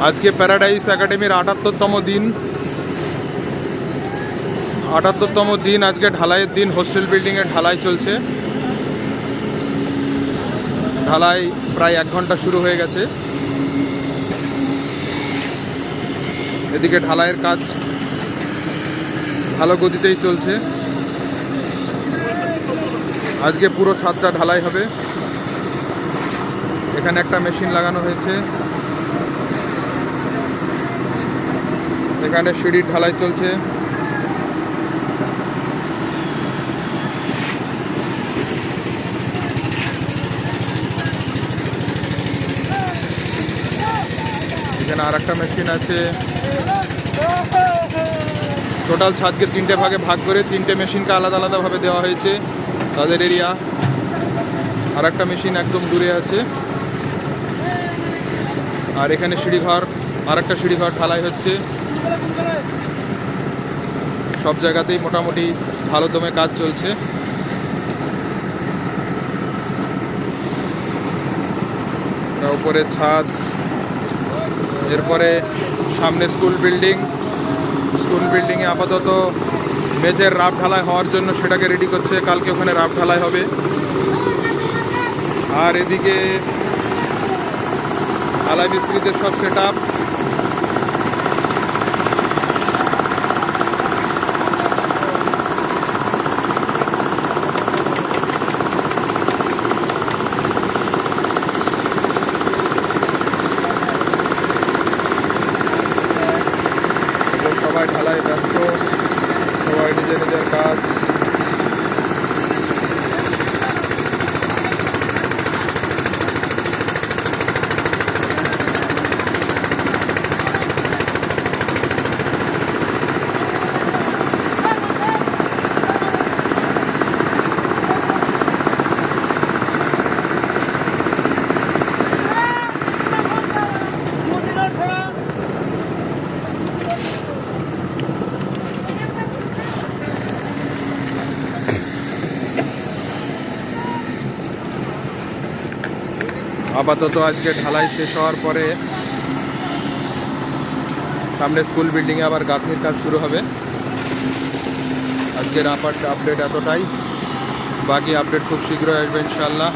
আজকে প্যারাডাইস একাডেমির ৭৮তম দিন। ৭৮তম দিন আজকে ঢালাইয়ের দিন। হোস্টেল বিল্ডিংয়ে ঢালাই চলছে। ঢালাই প্রায় ১ ঘন্টা শুরু হয়ে গেছে। এদিকে ঢালাইয়ের কাজ ভালো গতিতেই চলছে। আজকে পুরো ছাদটা ঢালাই হবে। এখানে একটা মেশিন লাগানো হয়েছে। এখানে সিঁড়ির ঢালাই চলছে। এখানে আর একটা মেশিন আছে। টোটাল ছাদকে 3টে ভাগে ভাগ করে 3টে মেশিনকে আলাদা আলাদাভাবে দেওয়া হয়েছে তাদের এরিয়া। আর একটা মেশিন একদম দূরে আছে। আর এখানে সিঁড়িঘর, আর একটা সিঁড়িঘর ঢালাই হচ্ছে। সব জায়গাতেই মোটামুটি ভালো দমে কাজ চলছে। উপরে ছাদ, এরপরে সামনে স্কুল বিল্ডিং। স্কুল বিল্ডিংয়ে আপাতত মেঝের রাফ ঢালাই হওয়ার জন্য সেটাকে রেডি করছে। কালকে ওখানে রাফ ঢালাই হবে। আর এদিকে ঢালাই মিস্ত্রিদের সব সেট আপ। সবাই ঢালাই ব্যস্ত, সবাই নিজের নিজের কাজ। আপাতত আজকে ঢালাই শেষ হওয়ার পরে সামনে স্কুল বিল্ডিংয়ে আবার গাঁথনির কাজ শুরু হবে। আজকের আপডেট এতটাই। বাকি আপডেট খুব শীঘ্রই আসবে ইনশাআল্লাহ।